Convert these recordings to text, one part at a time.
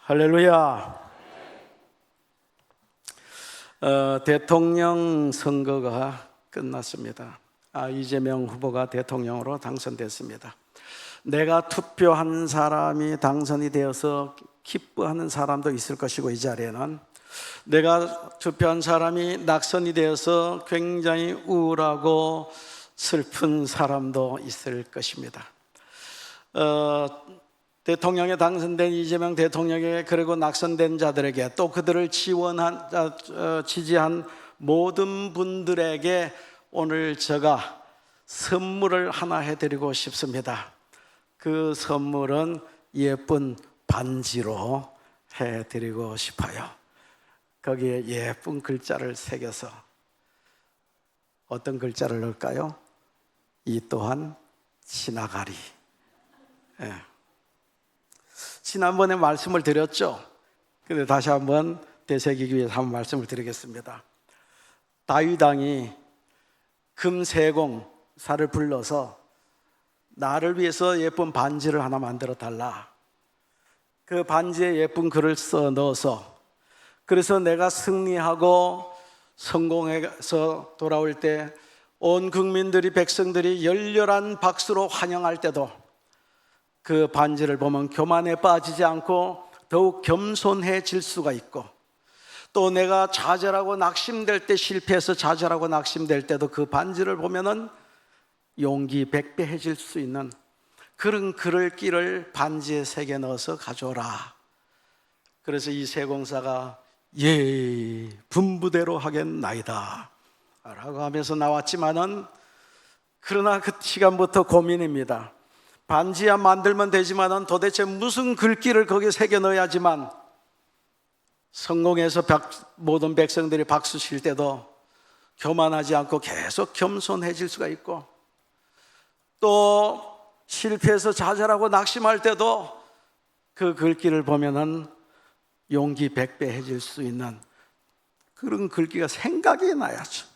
할렐루야. 대통령 선거가 끝났습니다. 이재명 후보가 대통령으로 당선됐습니다. 내가 투표한 사람이 당선이 되어서 기뻐하는 사람도 있을 것이고, 이 자리에는 내가 투표한 사람이 낙선이 되어서 굉장히 우울하고 슬픈 사람도 있을 것입니다. 대통령에 당선된 이재명 대통령에게, 그리고 낙선된 자들에게, 또 그들을 지지한 모든 분들에게 오늘 제가 선물을 하나 해드리고 싶습니다. 그 선물은 예쁜 반지로 해드리고 싶어요. 거기에 예쁜 글자를 새겨서, 어떤 글자를 넣을까요? 이 또한 지나가리. 지난번에 말씀을 드렸죠. 근데 다시 한번 되새기기 위해서 한번 말씀을 드리겠습니다. 다윗 왕이 금세공사를 불러서 나를 위해서 예쁜 반지를 하나 만들어 달라. 그 반지에 예쁜 글을 써 넣어서, 그래서 내가 승리하고 성공해서 돌아올 때 온 국민들이, 백성들이 열렬한 박수로 환영할 때도 그 반지를 보면 교만에 빠지지 않고 더욱 겸손해질 수가 있고, 또 내가 좌절하고 낙심될 때, 실패해서 좌절하고 낙심될 때도 그 반지를 보면은 용기 100배해질 수 있는 그런 글을 반지에 새겨 넣어서 가져오라. 그래서 이 세공사가 예, 분부대로 하겠나이다 라고 하면서 나왔지만은, 그러나 그 시간부터 고민입니다. 반지야 만들면 되지만은 도대체 무슨 글귀를 거기에 새겨 넣어야지만 성공해서 모든 백성들이 박수 칠 때도 교만하지 않고 계속 겸손해질 수가 있고, 또 실패해서 좌절하고 낙심할 때도 그 글귀를 보면은 용기 100배해질 수 있는 그런 글귀가 생각이 나야죠.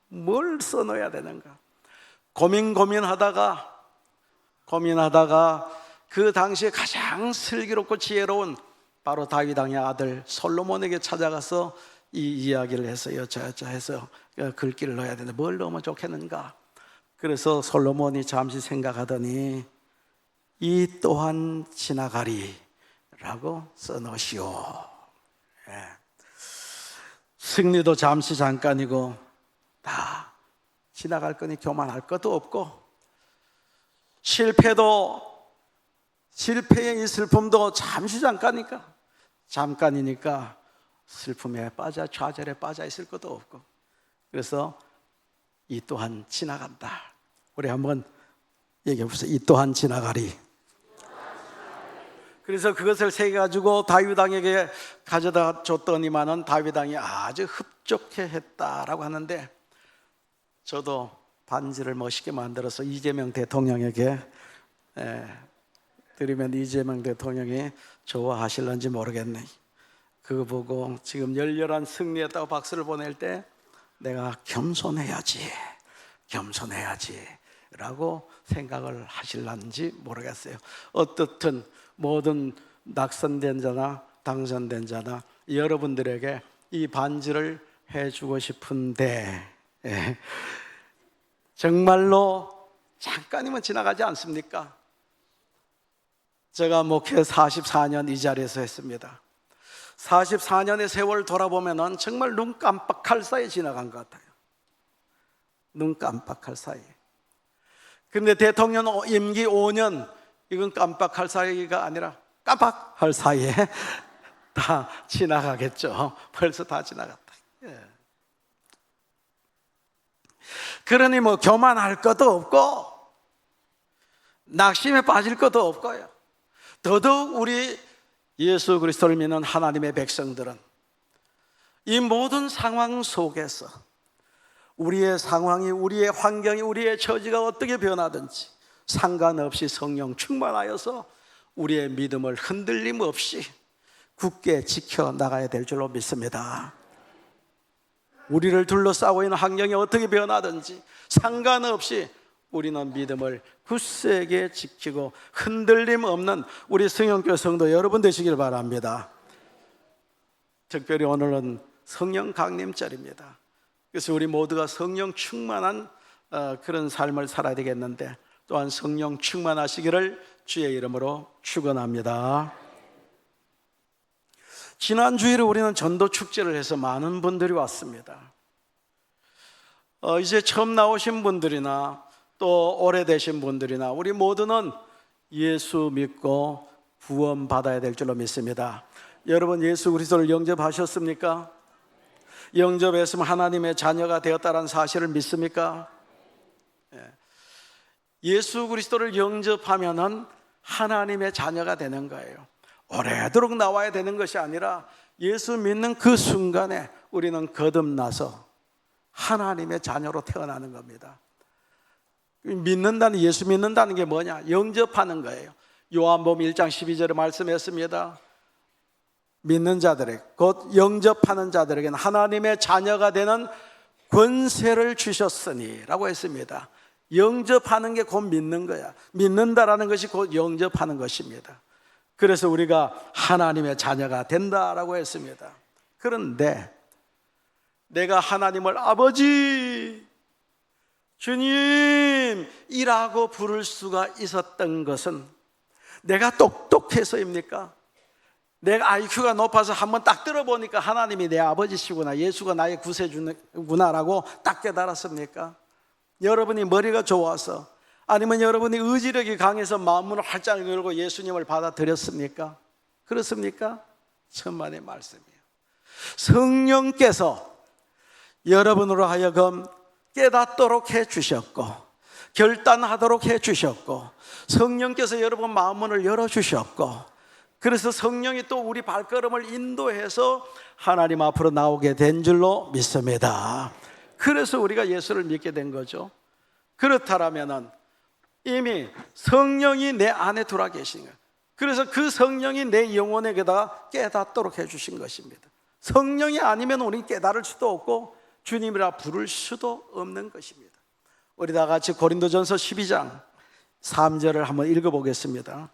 뭘 써넣어야 되는가 고민하다가 그 당시에 가장 슬기롭고 지혜로운 바로 다윗 왕의 아들 솔로몬에게 찾아가서 이 이야기를 해서 여차여차 해서 글귀를 넣어야 되는데 뭘 넣으면 좋겠는가. 그래서 솔로몬이 잠시 생각하더니 이 또한 지나가리 라고 써넣으시오. 승리도 잠시 잠깐이고 다 지나갈 거니 교만할 것도 없고, 실패의 이 슬픔도 잠시 잠깐이니까 슬픔에 빠져, 좌절에 빠져 있을 것도 없고, 그래서 이 또한 지나간다. 우리 한번 얘기해 보세요. 이 또한 지나가리. 그래서 그것을 새겨가지고 다윗 왕에게 가져다 줬더니만은 다윗 왕이 아주 흡족해 했다라고 하는데, 저도 반지를 멋있게 만들어서 이재명 대통령에게 드리면 이재명 대통령이 좋아하실런지 모르겠네. 그거 보고 지금 열렬한 승리했다고 박수를 보낼 때 내가 겸손해야지 라고 생각을 하실런지 모르겠어요. 어떻든 모든 낙선된 자나 당선된 자나 여러분들에게 이 반지를 해주고 싶은데, 정말로 잠깐이면 지나가지 않습니까? 제가 목회 44년 이 자리에서 했습니다. 44년의 세월 돌아보면 정말 눈 깜빡할 사이에 지나간 것 같아요. 눈 깜빡할 사이에. 그런데 대통령 임기 5년, 이건 깜빡할 사이가 아니라 깜빡할 사이에 다 지나가겠죠. 벌써 다 지나갔다. 그러니 뭐 교만할 것도 없고 낙심에 빠질 것도 없고요. 더더욱 우리 예수 그리스도를 믿는 하나님의 백성들은 이 모든 상황 속에서 우리의 상황이, 우리의 환경이, 우리의 처지가 어떻게 변하든지 상관없이 성령 충만하여서 우리의 믿음을 흔들림 없이 굳게 지켜나가야 될 줄로 믿습니다. 우리를 둘러싸고 있는 환경이 어떻게 변하든지 상관없이 우리는 믿음을 굳세게 지키고 흔들림 없는 우리 성령교회 성도 여러분 되시길 바랍니다. 특별히 오늘은 성령 강림절입니다. 그래서 우리 모두가 성령 충만한 그런 삶을 살아야 되겠는데, 또한 성령 충만하시기를 주의 이름으로 축원합니다. 지난 주일에 우리는 전도 축제를 해서 많은 분들이 왔습니다. 이제 처음 나오신 분들이나 또 오래되신 분들이나 우리 모두는 예수 믿고 구원 받아야 될 줄로 믿습니다. 여러분, 예수 그리스도를 영접하셨습니까? 영접했으면 하나님의 자녀가 되었다는 사실을 믿습니까? 예수 그리스도를 영접하면은 하나님의 자녀가 되는 거예요. 오래도록 나와야 되는 것이 아니라 예수 믿는 그 순간에 우리는 거듭나서 하나님의 자녀로 태어나는 겁니다. 믿는다는, 예수 믿는다는 게 뭐냐? 영접하는 거예요. 요한복음 1장 12절에 말씀했습니다. 믿는 자들에게, 곧 영접하는 자들에게는 하나님의 자녀가 되는 권세를 주셨으니 라고 했습니다. 영접하는 게 곧 믿는 거야. 믿는다라는 것이 곧 영접하는 것입니다. 그래서 우리가 하나님의 자녀가 된다라고 했습니다. 그런데 내가 하나님을 아버지, 주님이라고 부를 수가 있었던 것은 내가 똑똑해서입니까? 내가 IQ가 높아서 한번 딱 들어보니까 하나님이 내 아버지시구나, 예수가 나의 구세주구나라고 딱 깨달았습니까? 여러분이 머리가 좋아서, 아니면 여러분이 의지력이 강해서 마음문을 활짝 열고 예수님을 받아들였습니까? 그렇습니까? 천만의 말씀이에요. 성령께서 여러분으로 하여금 깨닫도록 해주셨고, 결단하도록 해주셨고, 성령께서 여러분 마음문을 열어주셨고, 그래서 성령이 또 우리 발걸음을 인도해서 하나님 앞으로 나오게 된 줄로 믿습니다. 그래서 우리가 예수를 믿게 된 거죠. 그렇다면은 이미 성령이 내 안에 들어와 계신 거예요. 그래서 그 성령이 내 영혼에게다 깨닫도록 해주신 것입니다. 성령이 아니면 우리는 깨달을 수도 없고 주님이라 부를 수도 없는 것입니다. 우리 다 같이 고린도전서 12장 3절을 한번 읽어보겠습니다.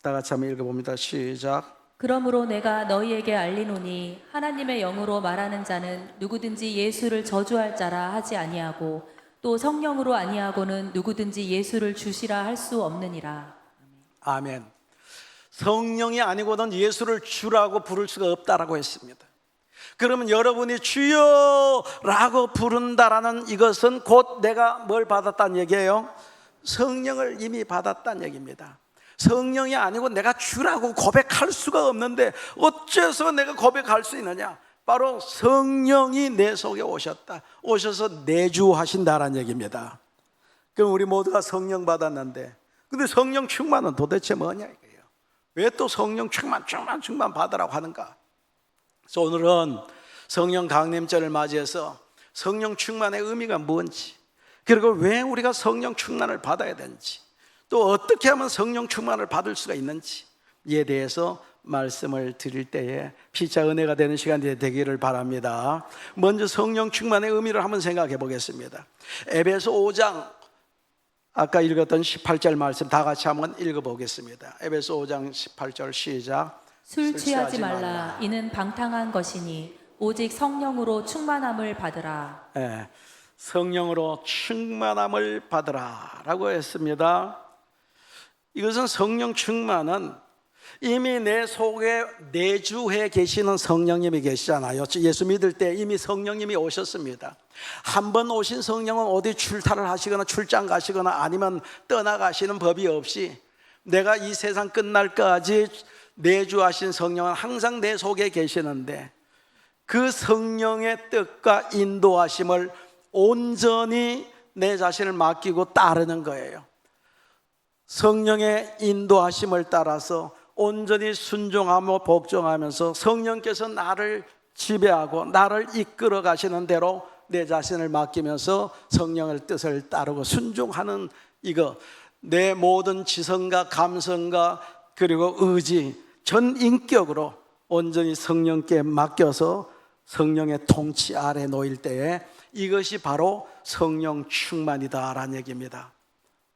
다 같이 한번 읽어봅니다. 시작. 그러므로 내가 너희에게 알리노니 하나님의 영으로 말하는 자는 누구든지 예수를 저주할 자라 하지 아니하고 또 성령으로 아니하고는 누구든지 예수를 주시라 할 수 없느니라. 아멘. 성령이 아니고는 예수를 주라고 부를 수가 없다라고 했습니다. 그러면 여러분이 주여라고 부른다라는 이것은 곧 내가 뭘 받았다는 얘기예요? 성령을 이미 받았다는 얘기입니다. 성령이 아니고 내가 주라고 고백할 수가 없는데 어째서 내가 고백할 수 있느냐? 바로 성령이 내 속에 오셔서 내주하신다라는 얘기입니다. 그럼 우리 모두가 성령 받았는데, 근데 성령 충만은 도대체 뭐냐 이거예요. 왜 또 성령 충만 받으라고 하는가? 그래서 오늘은 성령 강림절을 맞이해서 성령 충만의 의미가 뭔지, 그리고 왜 우리가 성령 충만을 받아야 되는지, 또 어떻게 하면 성령 충만을 받을 수가 있는지에 대해서 말씀을 드릴 때에 피차 은혜가 되는 시간이 되기를 바랍니다. 먼저 성령 충만의 의미를 한번 생각해 보겠습니다. 에베소 5장 아까 읽었던 18절 말씀 다 같이 한번 읽어보겠습니다. 에베소 5장 18절 시작. 술 취하지 말라. 이는 방탕한 것이니 오직 성령으로 충만함을 받으라. 네, 성령으로 충만함을 받으라 라고 했습니다. 이것은 성령 충만은 이미 내 속에 내주해 계시는 성령님이 계시잖아요. 예수 믿을 때 이미 성령님이 오셨습니다. 한 번 오신 성령은 어디 출타를 하시거나 출장 가시거나 아니면 떠나가시는 법이 없이 내가 이 세상 끝날까지 내주하신 성령은 항상 내 속에 계시는데, 그 성령의 뜻과 인도하심을 온전히 내 자신을 맡기고 따르는 거예요. 성령의 인도하심을 따라서 온전히 순종하며 복종하면서 성령께서 나를 지배하고 나를 이끌어 가시는 대로 내 자신을 맡기면서 성령의 뜻을 따르고 순종하는 이거, 내 모든 지성과 감성과 그리고 의지, 전 인격으로 온전히 성령께 맡겨서 성령의 통치 아래 놓일 때에 이것이 바로 성령 충만이다라는 얘기입니다.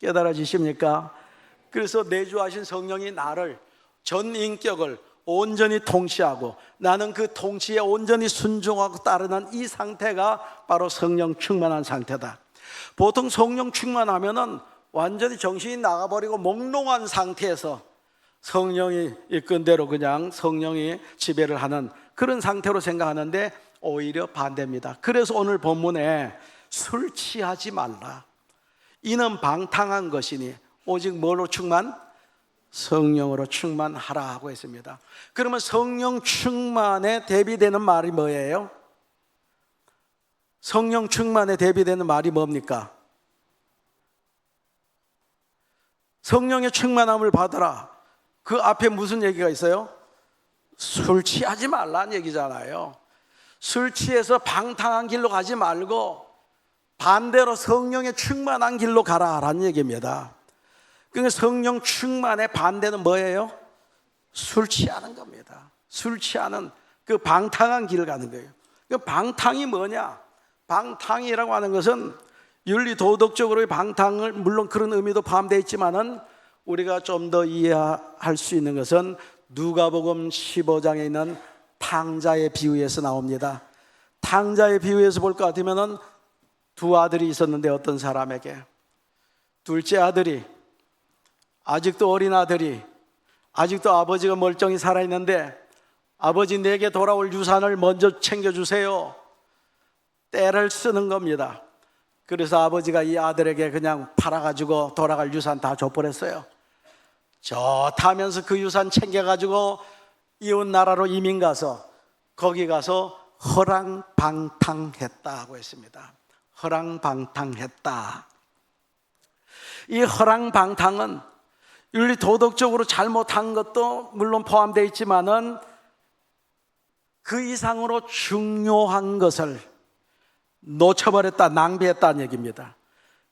깨달아지십니까? 그래서 내주하신 성령이 나를, 전 인격을 온전히 통치하고 나는 그 통치에 온전히 순종하고 따르는 이 상태가 바로 성령 충만한 상태다. 보통 성령 충만하면은 완전히 정신이 나가버리고 몽롱한 상태에서 성령이 이끈 대로 그냥 성령이 지배를 하는 그런 상태로 생각하는데 오히려 반대입니다. 그래서 오늘 본문에 술 취하지 말라, 이는 방탕한 것이니 오직 뭘로 충만? 성령으로 충만하라 하고 있습니다. 그러면 성령 충만에 대비되는 말이 뭐예요? 성령 충만에 대비되는 말이 뭡니까? 성령의 충만함을 받아라. 그 앞에 무슨 얘기가 있어요? 술 취하지 말라는 얘기잖아요. 술 취해서 방탕한 길로 가지 말고 반대로 성령의 충만한 길로 가라라는 얘기입니다. 그러니까 성령 충만의 반대는 뭐예요? 술 취하는 겁니다. 술 취하는 그 방탕한 길을 가는 거예요. 그 방탕이 뭐냐? 방탕이라고 하는 것은 윤리 도덕적으로의 방탕을, 물론 그런 의미도 포함되어 있지만은 우리가 좀 더 이해할 수 있는 것은 누가복음 15장에 있는 탕자의 비유에서 나옵니다. 탕자의 비유에서 볼 것 같으면은 두 아들이 있었는데 어떤 사람에게 둘째 아들이, 아직도 어린 아들이, 아직도 아버지가 멀쩡히 살아있는데 아버지 내게 돌아올 유산을 먼저 챙겨주세요, 때를 쓰는 겁니다. 그래서 아버지가 이 아들에게 그냥 팔아가지고 돌아갈 유산 다 줘버렸어요. 좋다면서 그 유산 챙겨가지고 이웃 나라로 이민 가서 거기 가서 허랑방탕했다고 했습니다. 허랑방탕했다. 이 허랑방탕은 윤리 도덕적으로 잘못한 것도 물론 포함되어 있지만은 그 이상으로 중요한 것을 놓쳐버렸다, 낭비했다는 얘기입니다.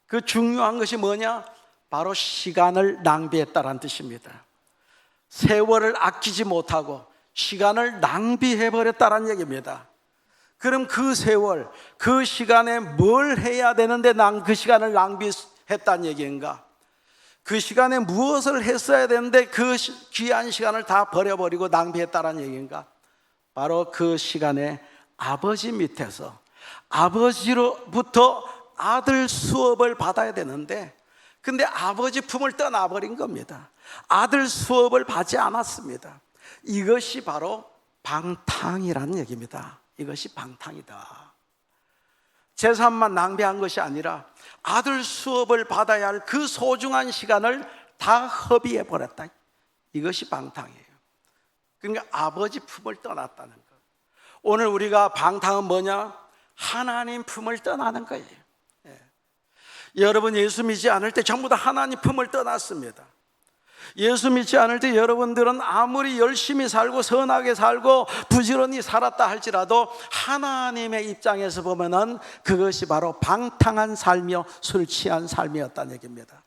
그 중요한 것이 뭐냐? 바로 시간을 낭비했다라는 뜻입니다. 세월을 아끼지 못하고 시간을 낭비해버렸다라는 얘기입니다. 그럼 그 세월, 그 시간에 뭘 해야 되는데 난 그 시간을 낭비했다는 얘기인가? 그 시간에 무엇을 했어야 되는데 그 귀한 시간을 다 버려버리고 낭비했다는 얘기인가? 바로 그 시간에 아버지 밑에서 아버지로부터 아들 수업을 받아야 되는데 근데 아버지 품을 떠나버린 겁니다. 아들 수업을 받지 않았습니다. 이것이 바로 방탕이라는 얘기입니다. 이것이 방탕이다. 재산만 낭비한 것이 아니라 아들 수업을 받아야 할 그 소중한 시간을 다 허비해 버렸다. 이것이 방탕이에요. 그러니까 아버지 품을 떠났다는 것. 오늘 우리가 방탕은 뭐냐? 하나님 품을 떠나는 거예요. 여러분 예수 믿지 않을 때 전부 다 하나님 품을 떠났습니다. 예수 믿지 않을 때 여러분들은 아무리 열심히 살고 선하게 살고 부지런히 살았다 할지라도 하나님의 입장에서 보면은 그것이 바로 방탕한 삶이요 술 취한 삶이었다는 얘기입니다.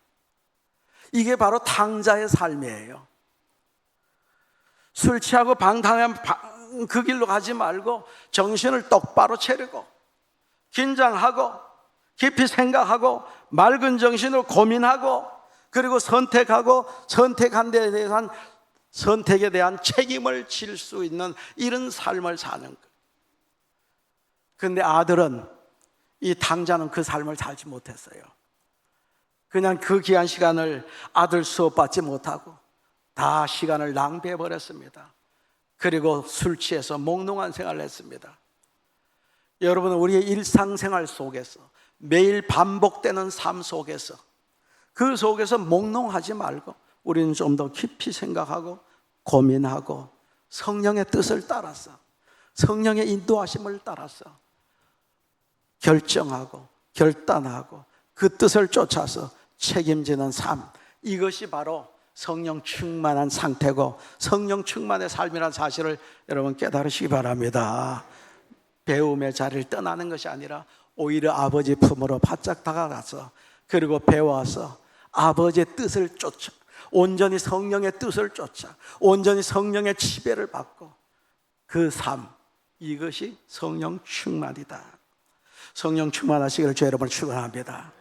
이게 바로 탕자의 삶이에요. 술 취하고 방탕한 그 길로 가지 말고 정신을 똑바로 차리고 긴장하고 깊이 생각하고 맑은 정신으로 고민하고 그리고 선택하고 선택한 데에 대한 선택에 대한 책임을 질 수 있는 이런 삶을 사는 것. 그런데 아들은, 이 탕자는 그 삶을 살지 못했어요. 그냥 그 귀한 시간을 아들 수업 받지 못하고 다 시간을 낭비해 버렸습니다. 그리고 술 취해서 몽롱한 생활을 했습니다. 여러분, 우리의 일상생활 속에서 매일 반복되는 삶 속에서 그 속에서 몽롱하지 말고 우리는 좀 더 깊이 생각하고 고민하고 성령의 뜻을 따라서 성령의 인도하심을 따라서 결정하고 결단하고 그 뜻을 쫓아서 책임지는 삶, 이것이 바로 성령 충만한 상태고 성령 충만의 삶이라는 사실을 여러분 깨달으시기 바랍니다. 배움의 자리를 떠나는 것이 아니라 오히려 아버지 품으로 바짝 다가가서 그리고 배워서 아버지의 뜻을 쫓아 온전히 성령의 뜻을 쫓아 온전히 성령의 지배를 받고 그 삶, 이것이 성령 충만이다. 성령 충만하시기를 주 여러분을 축원합니다.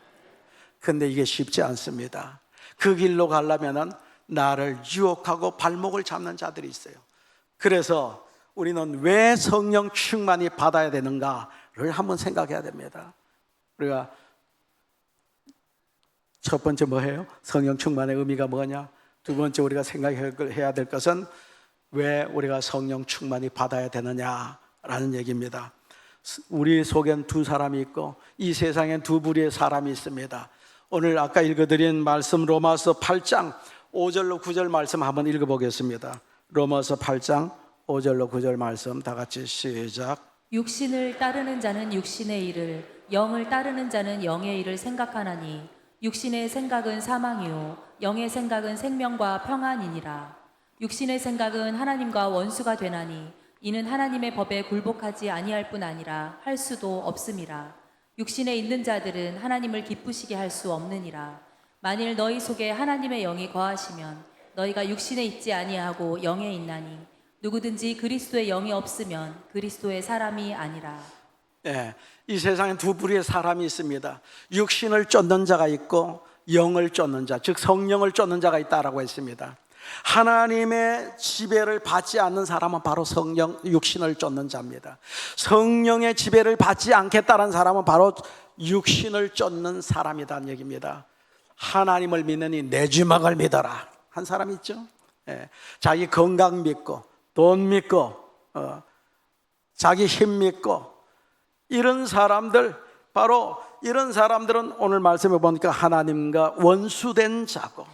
근데 이게 쉽지 않습니다. 그 길로 가려면은 나를 유혹하고 발목을 잡는 자들이 있어요. 그래서 우리는 왜 성령 충만히 받아야 되는가를 한번 생각해야 됩니다. 우리가 첫 번째 뭐예요? 성령 충만의 의미가 뭐냐? 두 번째 우리가 생각해야 될 것은 왜 우리가 성령 충만히 받아야 되느냐라는 얘기입니다. 우리 속엔 두 사람이 있고 이 세상엔 두 부류의 사람이 있습니다. 오늘 아까 읽어드린 말씀 로마서 8장 5절로 9절 말씀 한번 읽어보겠습니다. 로마서 8장 5절로 9절 말씀 다 같이 시작. 육신을 따르는 자는 육신의 일을, 영을 따르는 자는 영의 일을 생각하나니 육신의 생각은 사망이요 영의 생각은 생명과 평안이니라. 육신의 생각은 하나님과 원수가 되나니 이는 하나님의 법에 굴복하지 아니할 뿐 아니라 할 수도 없음이라. 육신에 있는 자들은 하나님을 기쁘시게 할 수 없느니라. 만일 너희 속에 하나님의 영이 거하시면 너희가 육신에 있지 아니하고 영에 있나니 누구든지 그리스도의 영이 없으면 그리스도의 사람이 아니라. 예, 이 세상에 두 부류의 사람이 있습니다. 육신을 쫓는 자가 있고 영을 쫓는 자, 즉 성령을 쫓는 자가 있다라고 했습니다. 하나님의 지배를 받지 않는 사람은 바로 육신을 쫓는 자입니다. 성령의 지배를 받지 않겠다는 사람은 바로 육신을 쫓는 사람이라는 얘기입니다. 하나님을 믿느니 내 주먹을 믿어라 한 사람 있죠. 예, 자기 건강 믿고 돈 믿고 자기 힘 믿고 이런 사람들, 바로 이런 사람들은 오늘 말씀해 보니까 하나님과 원수된 자고,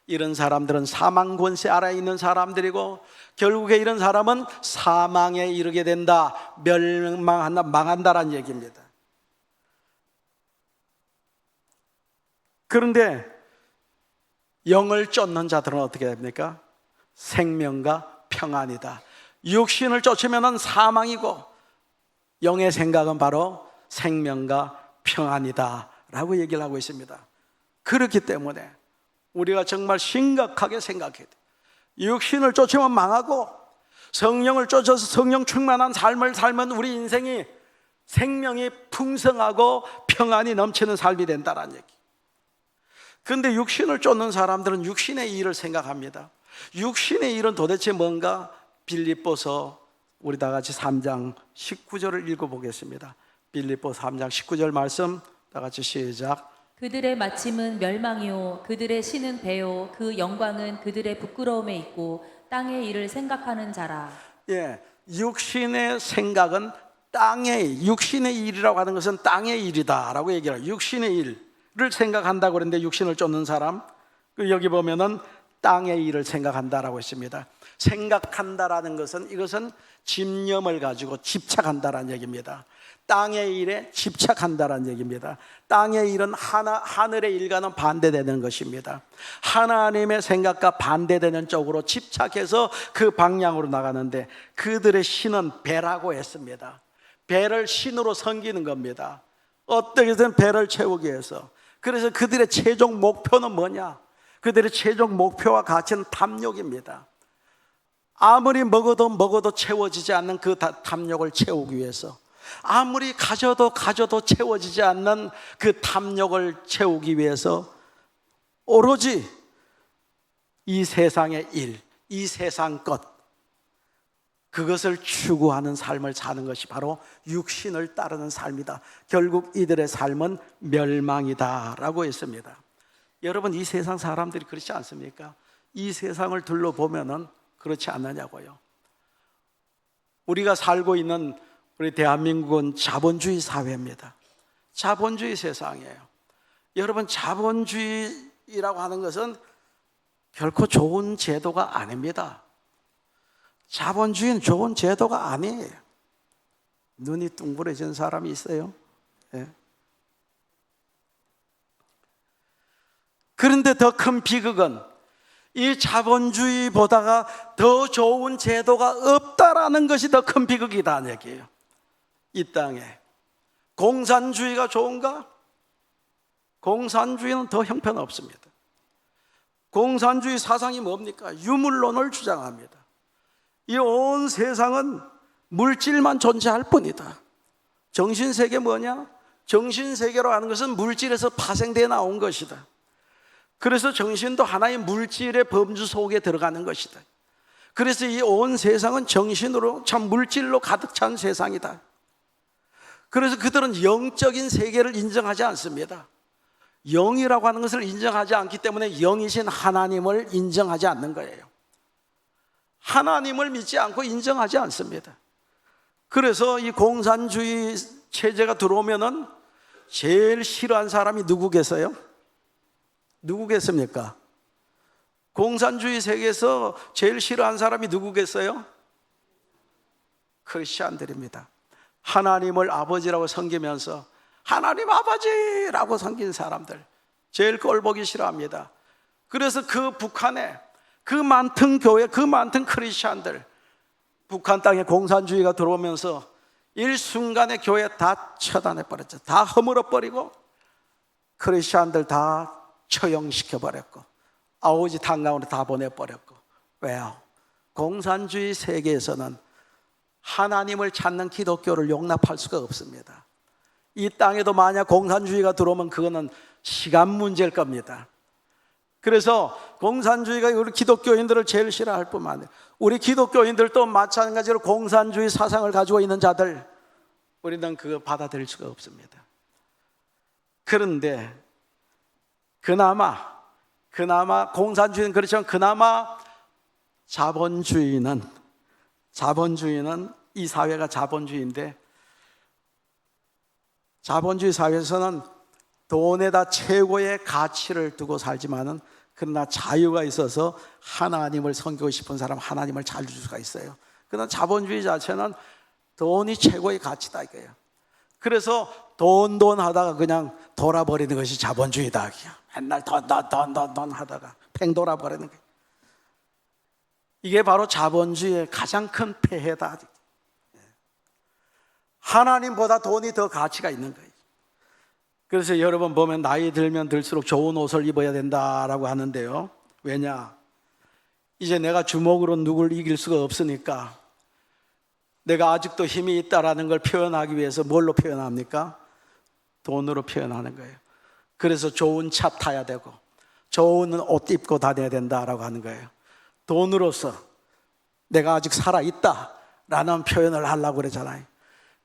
이런 사람들은 사망 권세 아래에 있는 사람들이고 결국에 이런 사람은 사망에 이르게 된다, 멸망한다, 망한다라는 얘기입니다. 그런데 영을 쫓는 자들은 어떻게 됩니까? 생명과 평안이다. 육신을 쫓으면 사망이고 영의 생각은 바로 생명과 평안이다 라고 얘기를 하고 있습니다. 그렇기 때문에 우리가 정말 심각하게 생각해야 돼요. 육신을 쫓으면 망하고 성령을 쫓아서 성령 충만한 삶을 살면 우리 인생이 생명이 풍성하고 평안이 넘치는 삶이 된다는 얘기. 그런데 육신을 쫓는 사람들은 육신의 일을 생각합니다. 육신의 일은 도대체 뭔가? 빌립보서 우리 다 같이 3장 19절을 읽어보겠습니다. 빌립보 3장 19절 말씀 다 같이 시작. 그들의 마침은 멸망이요 그들의 신은 배요 그 영광은 그들의 부끄러움에 있고 땅의 일을 생각하는 자라. 예, 육신의 생각은 육신의 일이라고 하는 것은 땅의 일이다라고 얘기해요. 육신의 일을 생각한다고 그랬는데 육신을 쫓는 사람, 여기 보면은 땅의 일을 생각한다라고 했습니다. 생각한다라는 것은 이것은 집념을 가지고 집착한다라는 얘기입니다. 땅의 일에 집착한다라는 얘기입니다. 땅의 일은 하늘의 일과는 반대되는 것입니다. 하나님의 생각과 반대되는 쪽으로 집착해서 그 방향으로 나가는데 그들의 신은 배라고 했습니다. 배를 신으로 섬기는 겁니다. 어떻게든 배를 채우기 위해서. 그래서 그들의 최종 목표는 뭐냐? 그들의 최종 목표와 가치는 탐욕입니다. 아무리 먹어도 채워지지 않는 그 탐욕을 채우기 위해서, 아무리 가져도 채워지지 않는 그 탐욕을 채우기 위해서 오로지 이 세상의 일, 이 세상 것, 그것을 추구하는 삶을 사는 것이 바로 육신을 따르는 삶이다. 결국 이들의 삶은 멸망이다라고 했습니다. 여러분, 이 세상 사람들이 그렇지 않습니까? 이 세상을 둘러보면은 그렇지 않느냐고요. 우리가 살고 있는 우리 대한민국은 자본주의 사회입니다. 자본주의 세상이에요. 여러분, 자본주의라고 하는 것은 결코 좋은 제도가 아닙니다. 자본주의는 좋은 제도가 아니에요. 눈이 둥그레진 사람이 있어요. 예. 그런데 더 큰 비극은 이 자본주의보다가 더 좋은 제도가 없다라는 것이 더 큰 비극이다는 얘기예요. 이 땅에 공산주의가 좋은가? 공산주의는 더 형편없습니다. 공산주의 사상이 뭡니까? 유물론을 주장합니다. 이 온 세상은 물질만 존재할 뿐이다. 정신세계 뭐냐? 정신세계로 하는 것은 물질에서 파생되어 나온 것이다. 그래서 정신도 하나의 물질의 범주 속에 들어가는 것이다. 그래서 이 온 세상은 정신으로, 참 물질로 가득 찬 세상이다. 그래서 그들은 영적인 세계를 인정하지 않습니다. 영이라고 하는 것을 인정하지 않기 때문에 영이신 하나님을 인정하지 않는 거예요. 하나님을 믿지 않고 인정하지 않습니다. 그래서 이 공산주의 체제가 들어오면은 제일 싫어하는 사람이 누구겠어요? 누구겠습니까? 공산주의 세계에서 제일 싫어하는 사람이 누구겠어요? 크리스찬들입니다. 하나님을 아버지라고 섬기면서 하나님 아버지라고 섬긴 사람들 제일 꼴보기 싫어합니다. 그래서 그 북한에 그 많던 교회, 그 많던 크리스찬들, 북한 땅에 공산주의가 들어오면서 일순간에 교회 다 처단해버렸죠. 다 허물어버리고 크리스찬들 다 처형시켜버렸고 아오지 탄광으로 다 보내버렸고. 왜요? 공산주의 세계에서는 하나님을 찾는 기독교를 용납할 수가 없습니다. 이 땅에도 만약 공산주의가 들어오면 그거는 시간 문제일 겁니다. 그래서 공산주의가 우리 기독교인들을 제일 싫어할 뿐만 아니라 우리 기독교인들도 마찬가지로 공산주의 사상을 가지고 있는 자들, 우리는 그거 받아들일 수가 없습니다. 그런데 그나마 공산주의는 그렇지만 그나마 자본주의는 이 사회가 자본주의인데, 자본주의 사회에서는 돈에다 최고의 가치를 두고 살지만은 그러나 자유가 있어서 하나님을 섬기고 싶은 사람 하나님을 잘 줄 수가 있어요. 그러나 자본주의 자체는 돈이 최고의 가치다 이거예요. 그래서 돈 하다가 그냥 돌아버리는 것이 자본주의다. 맨날 돈 하다가 팽 돌아버리는 거예요. 이게 바로 자본주의의 가장 큰 폐해다. 하나님보다 돈이 더 가치가 있는 거예요. 그래서 여러분 보면 나이 들면 들수록 좋은 옷을 입어야 된다라고 하는데요. 왜냐? 이제 내가 주먹으로 누굴 이길 수가 없으니까 내가 아직도 힘이 있다라는 걸 표현하기 위해서 뭘로 표현합니까? 돈으로 표현하는 거예요. 그래서 좋은 차 타야 되고 좋은 옷 입고 다녀야 된다라고 하는 거예요. 돈으로서 내가 아직 살아있다라는 표현을 하려고 그러잖아요.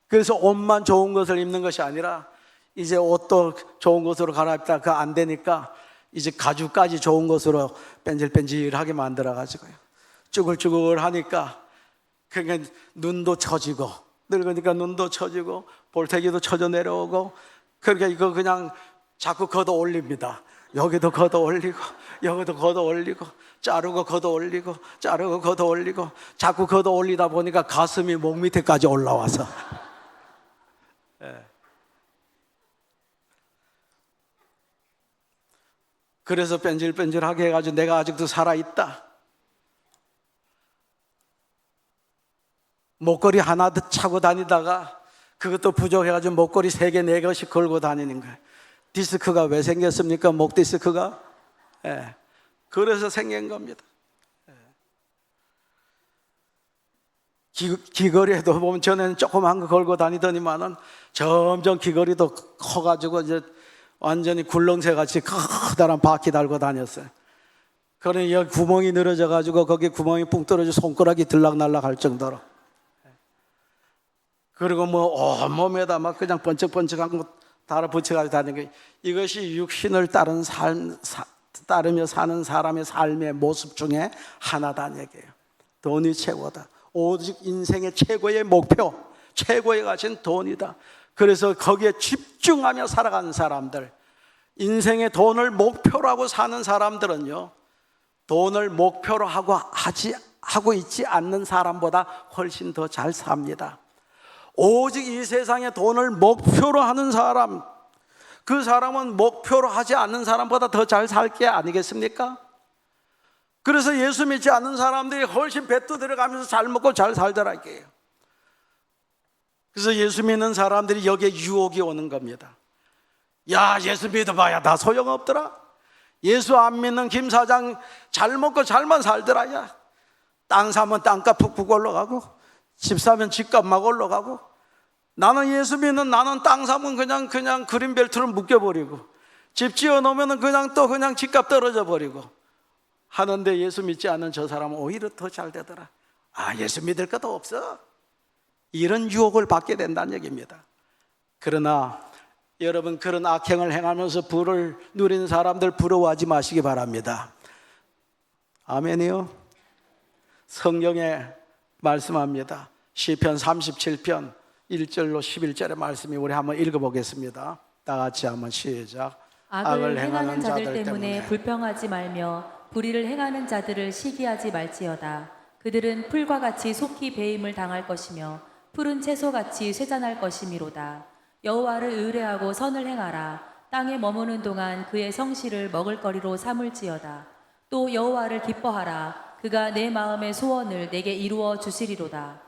그래서 옷만 좋은 것을 입는 것이 아니라 이제 옷도 좋은 것으로 갈아입다 그거 안 되니까 이제 가죽까지 좋은 것으로 뺀질뺀질하게 만들어가지고요. 쭈글쭈글하니까 그러니까 눈도 처지고 늙으니까 눈도 처지고 볼태기도 처져 내려오고 그러니까 이거 그냥 자꾸 걷어 올립니다. 여기도 걷어 올리고 여기도 걷어 올리고 자르고 걷어 올리고 자르고 걷어 올리고 자꾸 걷어 올리다 보니까 가슴이 목 밑에까지 올라와서 그래서 뺀질뺀질하게 해가지고 내가 아직도 살아있다. 목걸이 하나 더 차고 다니다가 그것도 부족해가지고 목걸이 3개, 4개씩 걸고 다니는 거예요. 디스크가 왜 생겼습니까? 목 디스크가? 그래서 생긴 겁니다. 귀걸이에도 보면 전에는 조그만 거 걸고 다니더니만은 점점 귀걸이도 커가지고 이제 완전히 굴렁쇠 같이 커다란 바퀴 달고 다녔어요. 그러니 여기 구멍이 늘어져가지고 거기 구멍이 뿡 떨어져 손가락이 들락날락 할 정도로. 그리고 뭐 온몸에다 막 그냥 번쩍번쩍한 거 달아붙여가지고 다니는 거예요. 이것이 육신을 따르며 사는 사람의 삶의 모습 중에 하나다는 얘기예요. 돈이 최고다. 오직 인생의 최고의 목표, 최고의 가치는 돈이다. 그래서 거기에 집중하며 살아가는 사람들, 인생의 돈을 목표로 하고 사는 사람들은요, 돈을 목표로 하고 있지 않는 사람보다 훨씬 더 잘 삽니다. 오직 이 세상에 돈을 목표로 하는 사람, 그 사람은 목표로 하지 않는 사람보다 더 잘 살 게 아니겠습니까? 그래서 예수 믿지 않는 사람들이 훨씬 배 들어가면서 잘 먹고 잘 살더라 이게요. 그래서 예수 믿는 사람들이 여기에 유혹이 오는 겁니다. 야, 예수 믿어봐야 다 소용없더라. 예수 안 믿는 김 사장 잘 먹고 잘만 살더라. 야, 땅 사면 땅값 푹푹 올라가고 집 사면 집값 막 올라가고 나는 예수 믿는 나는 땅 사면 그냥 그린벨트를 묶여버리고 집 지어 놓으면 그냥 집값 떨어져 버리고 하는데 예수 믿지 않는 저 사람은 오히려 더 잘 되더라. 아, 예수 믿을 것도 없어. 이런 유혹을 받게 된다는 얘기입니다. 그러나 여러분, 그런 악행을 행하면서 부를 누리는 사람들 부러워하지 마시기 바랍니다. 아멘이요. 성경에 말씀합니다. 시편 37편 1절로 11절의 말씀이 우리 한번 읽어보겠습니다. 다 같이 한번 시작. 악을 행하는 자들 때문에 불평하지 말며 불의를 행하는 자들을 시기하지 말지어다. 그들은 풀과 같이 속히 배임을 당할 것이며 푸른 채소같이 쇠잔할 것이미로다. 여호와를 의뢰하고 선을 행하라. 땅에 머무는 동안 그의 성실을 먹을거리로 삼을지어다. 또 여호와를 기뻐하라. 그가 내 마음의 소원을 내게 이루어 주시리로다.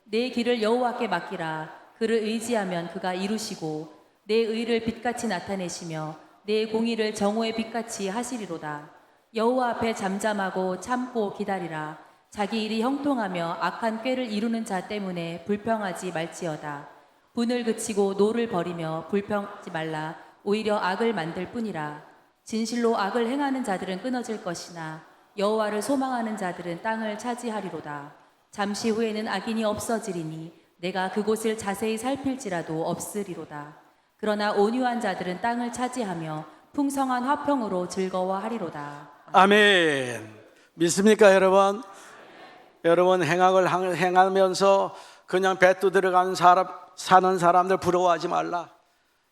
내 길을 여호와께 맡기라. 그를 의지하면 그가 이루시고 내 의를 빛같이 나타내시며 내 공의를 정오의 빛같이 하시리로다. 여호와 앞에 잠잠하고 참고 기다리라. 자기 일이 형통하며 악한 꾀를 이루는 자 때문에 불평하지 말지어다. 분을 그치고 노를 버리며 불평하지 말라. 오히려 악을 만들 뿐이라. 진실로 악을 행하는 자들은 끊어질 것이나 여호와를 소망하는 자들은 땅을 차지하리로다. 잠시 후에는 악인이 없어지리니 내가 그곳을 자세히 살필지라도 없으리로다. 그러나 온유한 자들은 땅을 차지하며 풍성한 화평으로 즐거워하리로다. 아멘. 믿습니까, 여러분? 여러분, 행악을 행하면서 그냥 배도 들어가는 사는 사람들 부러워하지 말라.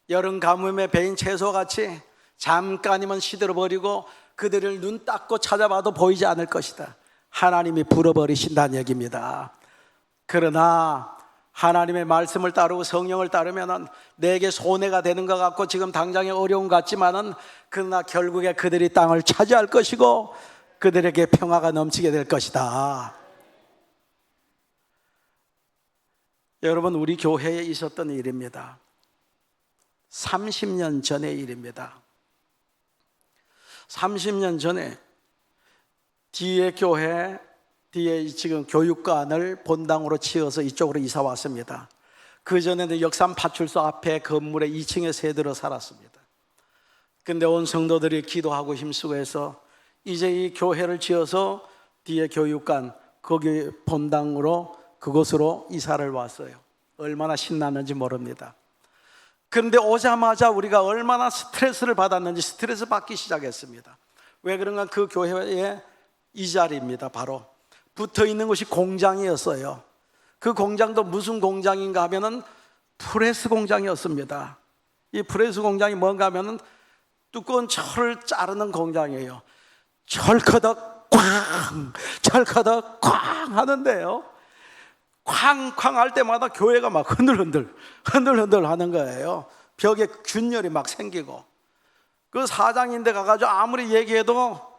여름 가뭄에 베인 채소같이 잠깐이면 시들어버리고 그들을 눈 닦고 찾아봐도 보이지 않을 것이다. 하나님이 불어버리신다는 얘기입니다. 그러나 하나님의 말씀을 따르고 성령을 따르면 내게 손해가 되는 것 같고 지금 당장에 어려움 같지만은 그러나 결국에 그들이 땅을 차지할 것이고 그들에게 평화가 넘치게 될 것이다. 여러분, 우리 교회에 있었던 일입니다. 30년 전의 일입니다. 30년 전에 뒤에 교회, 뒤에 지금 교육관을 본당으로 지어서 이쪽으로 이사 왔습니다. 그 전에는 역삼 파출소 앞에 건물에 2층에 세들어 살았습니다. 근데 온 성도들이 기도하고 힘쓰고 해서 이제 이 교회를 지어서 뒤에 교육관, 거기 본당으로 그곳으로 이사를 왔어요. 얼마나 신났는지 모릅니다. 그런데 오자마자 우리가 얼마나 스트레스를 받았는지 스트레스 받기 시작했습니다. 왜 그런가? 그 교회에 이 자리입니다. 바로 붙어 있는 곳이 공장이었어요. 그 공장도 무슨 공장인가 하면은 프레스 공장이었습니다. 이 프레스 공장이 뭔가 하면은 두꺼운 철을 자르는 공장이에요. 철커덕 꽝, 철커덕 꽝 하는데요. 쾅쾅 할 때마다 교회가 막 흔들흔들 하는 거예요. 벽에 균열이 막 생기고. 그 사장인데 가가지고 아무리 얘기해도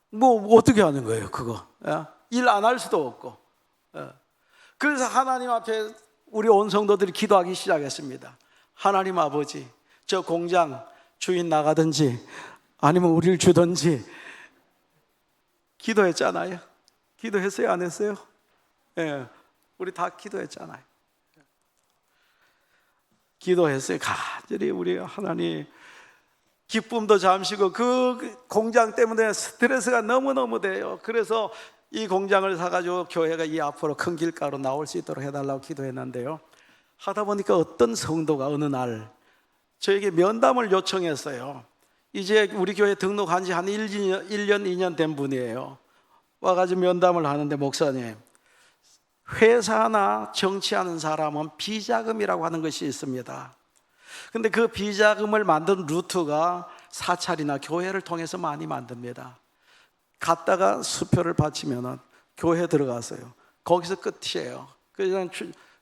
뭐 어떻게 하는 거예요, 그거. 일 안 할 수도 없고. 그래서 하나님 앞에 우리 온 성도들이 기도하기 시작했습니다. 하나님 아버지, 저 공장 주인 나가든지 아니면 우리를 주든지. 기도했잖아요. 기도했어요, 안 했어요? 예, 우리 다 기도했잖아요. 기도했어요. 간절히 우리 하나님, 기쁨도 잠시고 그 공장 때문에 스트레스가 너무너무 돼요. 그래서 이 공장을 사가지고 교회가 이 앞으로 큰 길가로 나올 수 있도록 해달라고 기도했는데요. 하다 보니까 어떤 성도가 어느 날 저에게 면담을 요청했어요. 이제 우리 교회 등록한 지 한 1년, 2년 된 분이에요. 와가지고 면담을 하는데, 목사님, 회사나 정치하는 사람은 비자금이라고 하는 것이 있습니다. 근데 그 비자금을 만든 루트가 사찰이나 교회를 통해서 많이 만듭니다. 갔다가 수표를 바치면 교회 들어가서요, 거기서 끝이에요.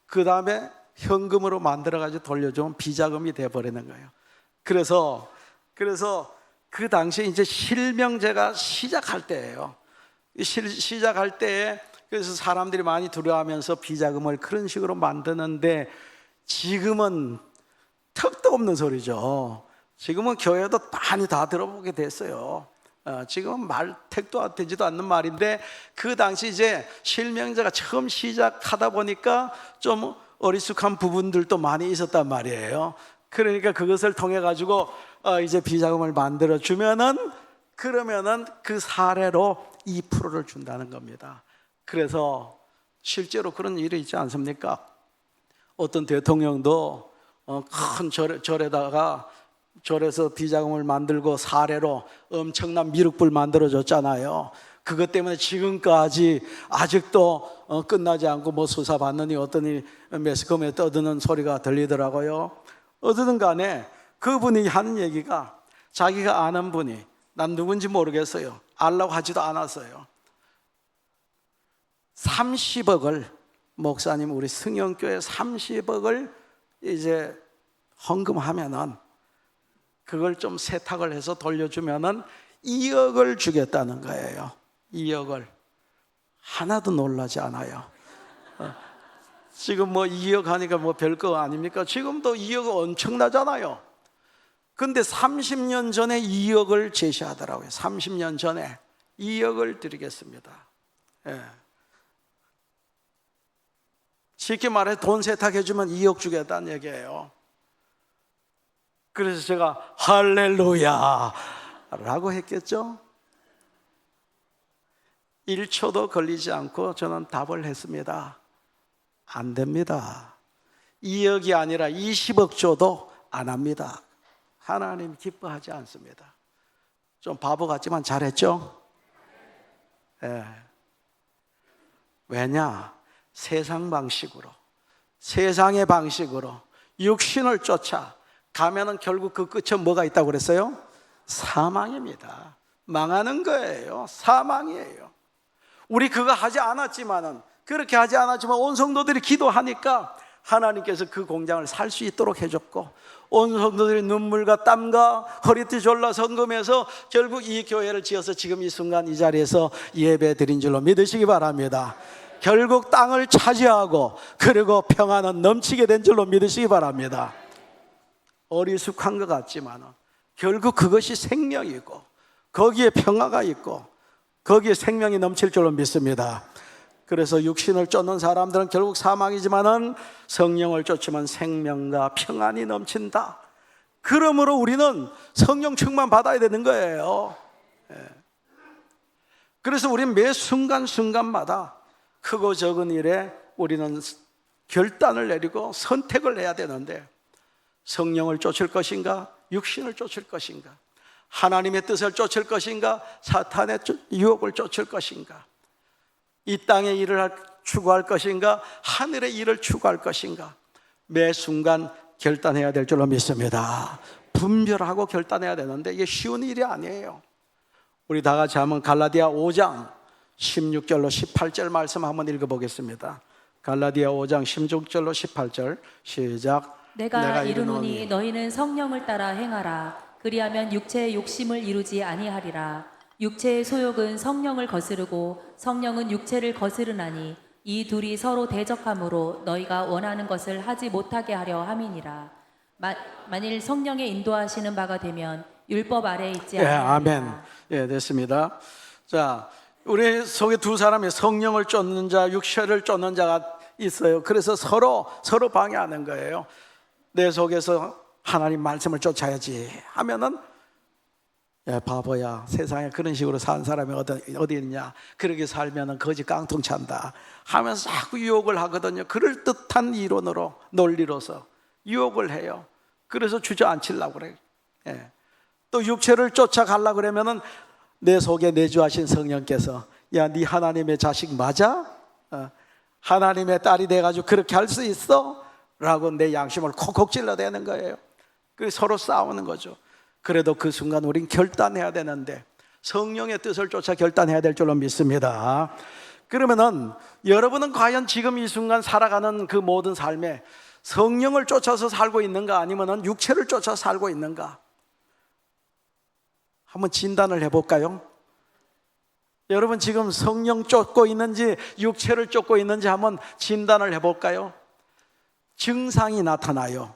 그 다음에 현금으로 만들어가지고 돌려주면 비자금이 돼버리는 거예요. 그래서 그 당시에 이제 실명제가 시작할 때예요. 시작할 때에 그래서 사람들이 많이 두려워하면서 비자금을 그런 식으로 만드는데, 지금은 턱도 없는 소리죠. 지금은 교회도 많이 다 들어보게 됐어요. 지금은 말 택도 되지도 않는 말인데, 그 당시 이제 실명제가 처음 시작하다 보니까 좀 어리숙한 부분들도 많이 있었단 말이에요. 그러니까 그것을 통해 가지고 이제 비자금을 만들어 주면은 그러면은 그 사례로 2%를 준다는 겁니다. 그래서 실제로 그런 일이 있지 않습니까? 어떤 대통령도 큰 절에서 비자금을 만들고 사례로 엄청난 미륵불 만들어줬잖아요. 그것 때문에 지금까지 아직도 끝나지 않고 뭐 수사받느니 어떠니 매스컴에 떠드는 소리가 들리더라고요. 어쨌든 간에 그분이 하는 얘기가 자기가 아는 분이, 난 누군지 모르겠어요, 알라고 하지도 않았어요, 30억을 목사님 우리 승영교회 30억을 이제 헌금하면은 그걸 좀 세탁을 해서 돌려주면은 2억을 주겠다는 거예요. 2억을. 하나도 놀라지 않아요. 지금 뭐 2억 하니까 뭐 별거 아닙니까? 지금도 2억 엄청나잖아요. 근데 30년 전에 2억을 제시하더라고요. 30년 전에 2억을 드리겠습니다. 예. 쉽게 말해 돈 세탁해주면 2억 주겠다는 얘기예요. 그래서 제가 할렐루야 라고 했겠죠. 1초도 걸리지 않고 저는 답을 했습니다. 안 됩니다. 2억이 아니라 20억 줘도 안 합니다. 하나님 기뻐하지 않습니다. 좀 바보 같지만 잘했죠? 예. 왜냐? 세상 방식으로, 세상의 방식으로 육신을 쫓아 가면은 결국 그 끝에 뭐가 있다고 그랬어요? 사망입니다. 망하는 거예요. 사망이에요. 우리 그거 하지 않았지만은, 그렇게 하지 않았지만 온 성도들이 기도하니까 하나님께서 그 공장을 살 수 있도록 해줬고, 온 성도들이 눈물과 땀과 허리띠 졸라 헌금해서 결국 이 교회를 지어서 지금 이 순간 이 자리에서 예배 드린 줄로 믿으시기 바랍니다. 결국 땅을 차지하고 그리고 평안은 넘치게 된 줄로 믿으시기 바랍니다. 어리숙한 것 같지만 결국 그것이 생명이고 거기에 평화가 있고 거기에 생명이 넘칠 줄로 믿습니다. 그래서 육신을 쫓는 사람들은 결국 사망이지만은 성령을 쫓으면 생명과 평안이 넘친다. 그러므로 우리는 성령 충만 받아야 되는 거예요. 그래서 우리는 매 순간순간마다 크고 적은 일에 우리는 결단을 내리고 선택을 해야 되는데, 성령을 쫓을 것인가, 육신을 쫓을 것인가, 하나님의 뜻을 쫓을 것인가, 사탄의 유혹을 쫓을 것인가, 이 땅의 일을 추구할 것인가, 하늘의 일을 추구할 것인가, 매 순간 결단해야 될 줄로 믿습니다. 분별하고 결단해야 되는데 이게 쉬운 일이 아니에요. 우리 다 같이 한번 갈라디아 5장 16절로 18절 말씀 한번 읽어보겠습니다. 갈라디아 5장 16절로 18절 시작. 내가 이르노니 너희는 성령을 따라 행하라. 그리하면 육체의 욕심을 이루지 아니하리라. 육체의 소욕은 성령을 거스르고 성령은 육체를 거스르나니 이 둘이 서로 대적하므로 너희가 원하는 것을 하지 못하게 하려 함이니라. 만일 성령의 인도하시는 바가 되면 율법 아래에 있지 아니하리라. 아멘. 예, 됐습니다. 자, 우리 속에 두 사람이 성령을 쫓는 자, 육체를 쫓는 자가 있어요. 그래서 서로 방해하는 거예요. 내 속에서 하나님 말씀을 쫓아야지 하면은, 야 바보야, 세상에 그런 식으로 사는 사람이 어디 있냐, 그렇게 살면은 거지 깡통 찬다 하면서 자꾸 유혹을 하거든요. 그럴듯한 이론으로, 논리로서 유혹을 해요. 그래서 주저앉히려고 그래요. 예. 또 육체를 쫓아가려고 그러면은 내 속에 내주하신 성령께서, 야, 네 하나님의 자식 맞아? 하나님의 딸이 돼가지고 그렇게 할 수 있어? 라고 내 양심을 콕콕 찔러대는 거예요. 그래서 서로 싸우는 거죠. 그래도 그 순간 우린 결단해야 되는데 성령의 뜻을 쫓아 결단해야 될 줄로 믿습니다. 그러면은 여러분은 과연 지금 이 순간 살아가는 그 모든 삶에 성령을 쫓아서 살고 있는가, 아니면은 육체를 쫓아 살고 있는가? 한번 진단을 해볼까요? 여러분 지금 성령 쫓고 있는지 육체를 쫓고 있는지 한번 진단을 해볼까요? 증상이 나타나요.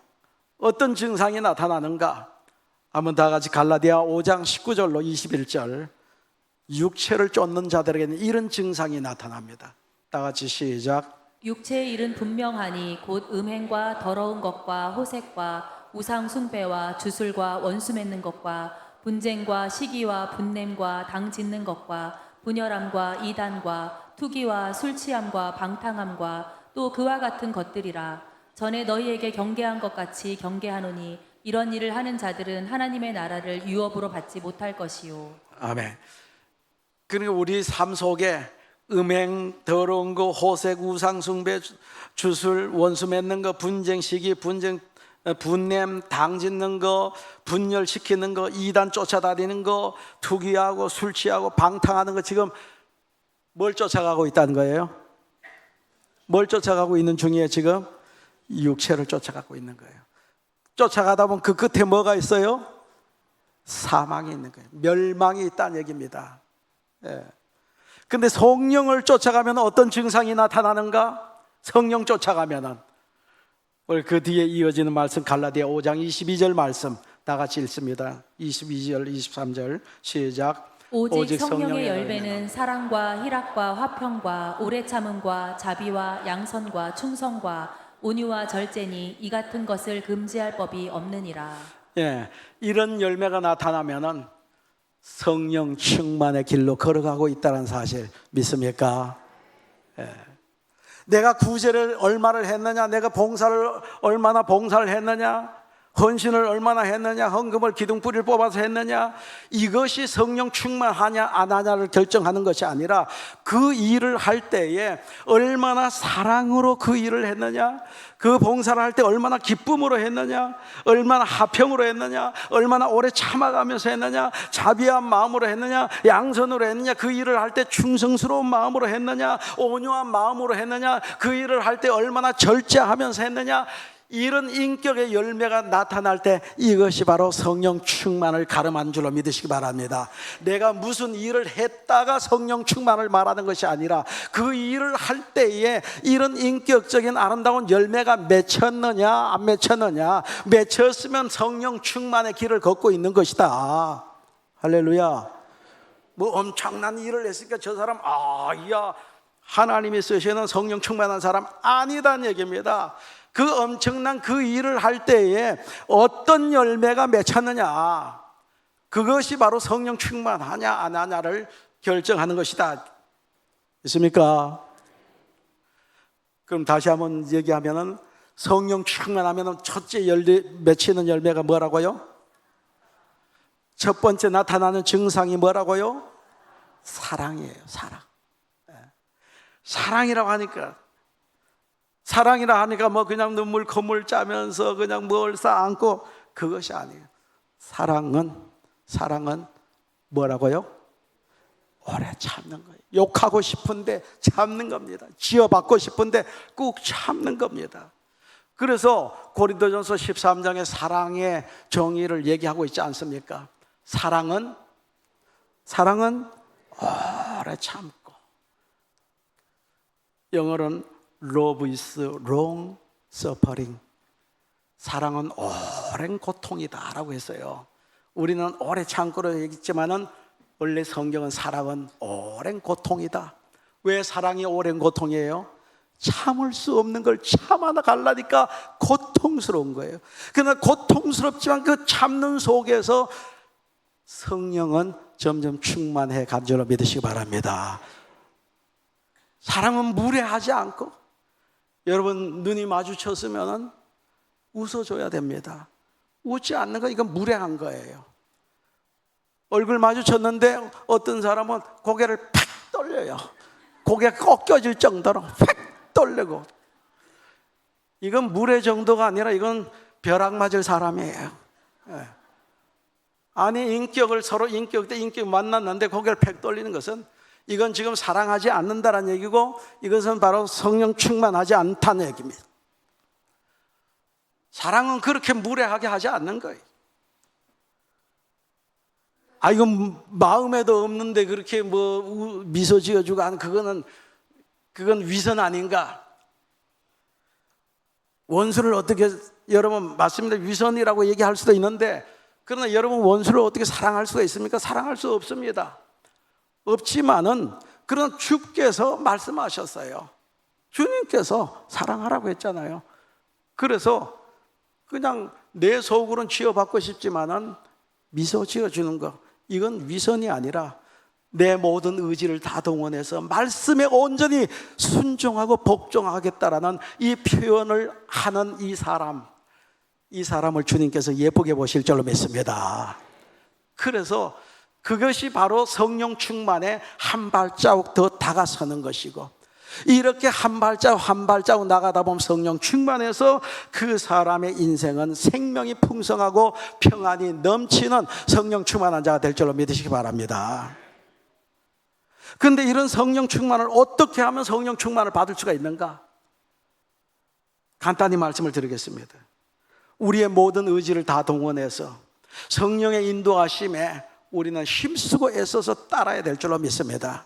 어떤 증상이 나타나는가? 한번 다 같이 갈라디아 5장 19절로 21절. 육체를 쫓는 자들에게는 이런 증상이 나타납니다. 다 같이 시작. 육체의 일은 분명하니 곧 음행과 더러운 것과 호색과 우상 숭배와 주술과 원수 맺는 것과 분쟁과 시기와 분냄과 당 짓는 것과 분열함과 이단과 투기와 술 취함과 방탕함과 또 그와 같은 것들이라. 전에 너희에게 경계한 것 같이 경계하노니 이런 일을 하는 자들은 하나님의 나라를 유업으로 받지 못할 것이요. 아멘. 그러니까 우리 삶 속에 음행, 더러운 거, 호색, 우상 숭배, 주술, 원수 맺는 거, 분쟁 시기, 분냄, 당 짓는 거, 분열시키는 거, 이단 쫓아다니는 거, 투기하고 술 취하고 방탕하는 거, 지금 뭘 쫓아가고 있다는 거예요? 뭘 쫓아가고 있는 중이에요? 지금 육체를 쫓아가고 있는 거예요. 쫓아가다 보면 그 끝에 뭐가 있어요? 사망이 있는 거예요. 멸망이 있다는 얘기입니다. 예. 근데 성령을 쫓아가면 어떤 증상이 나타나는가? 성령 쫓아가면은 오늘 그 뒤에 이어지는 말씀 갈라디아 5장 22절 말씀 다 같이 읽습니다. 22절 23절 시작. 오직 성령의 열매는 사랑과 희락과 화평과 오래 참음과 자비와 양선과 충성과 온유와 절제니 이 같은 것을 금지할 법이 없느니라. 예, 이런 열매가 나타나면은 성령 충만의 길로 걸어가고 있다는 사실 믿습니까? 예. 내가 구제를 얼마나 했느냐, 내가 봉사를 얼마나 봉사를 했느냐, 헌신을 얼마나 했느냐, 헌금을 기둥뿌리를 뽑아서 했느냐, 이것이 성령 충만하냐 안 하냐를 결정하는 것이 아니라 그 일을 할 때에 얼마나 사랑으로 그 일을 했느냐, 그 봉사를 할 때 얼마나 기쁨으로 했느냐, 얼마나 화평으로 했느냐, 얼마나 오래 참아가면서 했느냐, 자비한 마음으로 했느냐, 양선으로 했느냐, 그 일을 할 때 충성스러운 마음으로 했느냐, 온유한 마음으로 했느냐, 그 일을 할 때 얼마나 절제하면서 했느냐, 이런 인격의 열매가 나타날 때 이것이 바로 성령 충만을 가름한 줄로 믿으시기 바랍니다. 내가 무슨 일을 했다가 성령 충만을 말하는 것이 아니라 그 일을 할 때에 이런 인격적인 아름다운 열매가 맺혔느냐 안 맺혔느냐, 맺혔으면 성령 충만의 길을 걷고 있는 것이다. 할렐루야. 뭐 엄청난 일을 했으니까 저 사람 야 하나님이 쓰시는 성령 충만한 사람 아니다는 얘기입니다. 그 엄청난 그 일을 할 때에 어떤 열매가 맺혔느냐, 그것이 바로 성령 충만하냐 안 하냐를 결정하는 것이다. 있습니까? 그럼 다시 한번 얘기하면은 성령 충만하면은 첫째 맺히는 열매가 뭐라고요? 첫 번째 나타나는 증상이 뭐라고요? 사랑이에요. 사랑. 사랑이라 하니까 뭐 그냥 눈물 콧물 짜면서 그냥 뭘 쌓아안고, 그것이 아니에요. 사랑은 뭐라고요? 오래 참는 거예요. 욕하고 싶은데 참는 겁니다. 지어받고 싶은데 꾹 참는 겁니다. 그래서 고린도전서 13장에 사랑의 정의를 얘기하고 있지 않습니까? 사랑은 오래 참고, 영어로는 Love is long suffering. 사랑은 오랜 고통이다 라고 했어요. 우리는 오래 참고로 얘기했지만은 원래 성경은 사랑은 오랜 고통이다. 왜 사랑이 오랜 고통이에요? 참을 수 없는 걸 참아나 가려니까 고통스러운 거예요. 그러나 고통스럽지만 그 참는 속에서 성령은 점점 충만해 간 줄로 믿으시기 바랍니다. 사랑은 무례하지 않고, 여러분 눈이 마주쳤으면 웃어줘야 됩니다. 웃지 않는 건 이건 무례한 거예요. 얼굴 마주쳤는데 어떤 사람은 고개를 팍 돌려요. 고개가 꺾여질 정도로 팍 돌리고, 이건 무례 정도가 아니라 이건 벼락 맞을 사람이에요. 아니 인격을 서로 인격 대 인격 만났는데 고개를 팍 돌리는 것은 이건 지금 사랑하지 않는다는 얘기고, 이것은 바로 성령 충만하지 않다는 얘기입니다. 사랑은 그렇게 무례하게 하지 않는 거예요. 이건 마음에도 없는데 그렇게 뭐 미소 지어주고 하는 그건 위선 아닌가? 원수를 어떻게, 여러분 맞습니다. 위선이라고 얘기할 수도 있는데, 그러나 여러분 원수를 어떻게 사랑할 수가 있습니까? 사랑할 수 없습니다. 없지만은 그런 주께서 말씀하셨어요. 주님께서 사랑하라고 했잖아요. 그래서 그냥 내 속으로는 지어받고 싶지만은 미소 지어주는 거, 이건 위선이 아니라 내 모든 의지를 다 동원해서 말씀에 온전히 순종하고 복종하겠다라는 이 표현을 하는 이 사람을 주님께서 예쁘게 보실 줄로 믿습니다. 그래서 그것이 바로 성령 충만에 한 발자국 더 다가서는 것이고, 이렇게 한 발자국 나가다 보면 성령 충만해서 그 사람의 인생은 생명이 풍성하고 평안이 넘치는 성령 충만한 자가 될 줄로 믿으시기 바랍니다. 그런데 이런 성령 충만을 어떻게 하면 성령 충만을 받을 수가 있는가? 간단히 말씀을 드리겠습니다. 우리의 모든 의지를 다 동원해서 성령의 인도하심에 우리는 힘쓰고 애써서 따라야 될 줄로 믿습니다.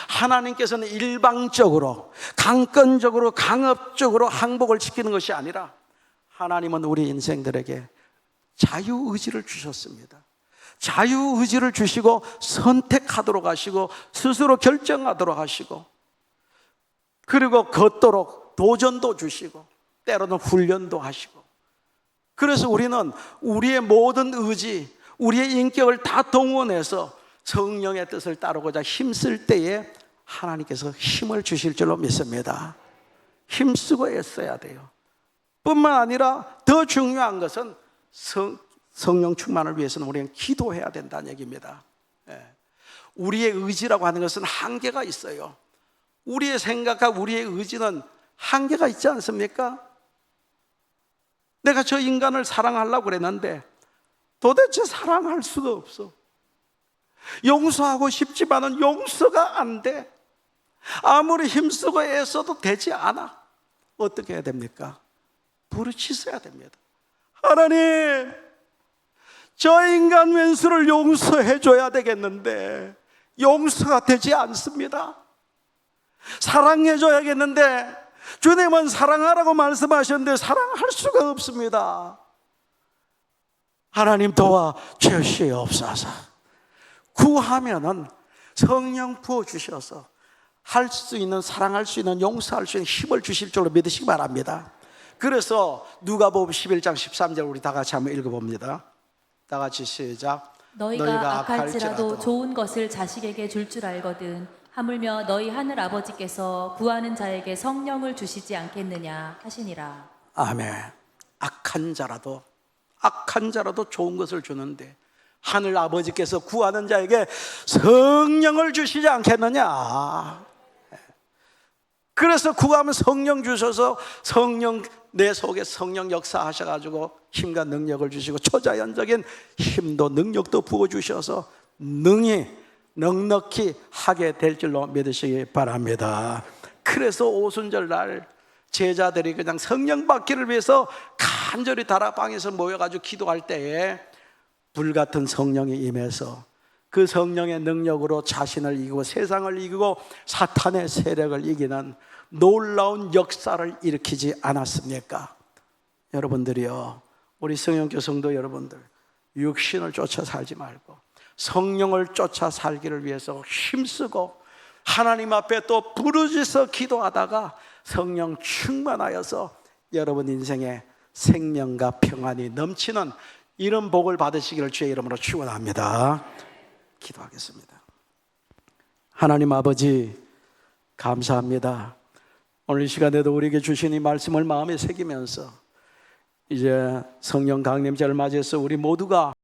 하나님께서는 일방적으로, 강권적으로, 강압적으로 항복을 시키는 것이 아니라 하나님은 우리 인생들에게 자유의지를 주셨습니다. 자유의지를 주시고 선택하도록 하시고 스스로 결정하도록 하시고, 그리고 걷도록 도전도 주시고 때로는 훈련도 하시고, 그래서 우리는 우리의 모든 의지, 우리의 인격을 다 동원해서 성령의 뜻을 따르고자 힘쓸 때에 하나님께서 힘을 주실 줄로 믿습니다. 힘쓰고 애써야 돼요. 뿐만 아니라 더 중요한 것은 성령 충만을 위해서는 우리는 기도해야 된다는 얘기입니다. 우리의 의지라고 하는 것은 한계가 있어요. 우리의 생각과 우리의 의지는 한계가 있지 않습니까? 내가 저 인간을 사랑하려고 그랬는데 도대체 사랑할 수가 없어. 용서하고 싶지만은 용서가 안 돼. 아무리 힘쓰고 애써도 되지 않아. 어떻게 해야 됩니까? 부르짖어야 됩니다. 하나님, 저 인간 왼수를 용서해 줘야 되겠는데 용서가 되지 않습니다. 사랑해 줘야겠는데 주님은 사랑하라고 말씀하셨는데 사랑할 수가 없습니다. 하나님 도와 주시옵소서. 구하면은 성령 부어주셔서 할 수 있는, 사랑할 수 있는, 용서할 수 있는 힘을 주실 줄로 믿으시기 바랍니다. 그래서 누가복음 11장 13절 우리 다 같이 한번 읽어봅니다. 다 같이 시작. 너희가 악할지라도 좋은 것을 자식에게 줄 줄 알거든 하물며 너희 하늘 아버지께서 구하는 자에게 성령을 주시지 않겠느냐 하시니라. 아멘. 악한 자라도 좋은 것을 주는데 하늘 아버지께서 구하는 자에게 성령을 주시지 않겠느냐. 그래서 구하면 성령 주셔서 내 속에 성령 역사하셔가지고 힘과 능력을 주시고 초자연적인 힘도 능력도 부어주셔서 넉넉히 하게 될 줄로 믿으시기 바랍니다. 그래서 오순절 날 제자들이 그냥 성령 받기를 위해서 간절히 다락방에서 모여가지고 기도할 때에 불같은 성령이 임해서 그 성령의 능력으로 자신을 이기고 세상을 이기고 사탄의 세력을 이기는 놀라운 역사를 일으키지 않았습니까? 여러분들이요, 우리 성령교 성도 여러분들, 육신을 쫓아 살지 말고 성령을 쫓아 살기를 위해서 힘쓰고 하나님 앞에 또 부르짖어 기도하다가 성령 충만하여서 여러분 인생에 생명과 평안이 넘치는 이런 복을 받으시기를 주의 이름으로 축원합니다. 기도하겠습니다. 하나님 아버지, 감사합니다. 오늘 이 시간에도 우리에게 주신 이 말씀을 마음에 새기면서 이제 성령 강림절을 맞이해서 우리 모두가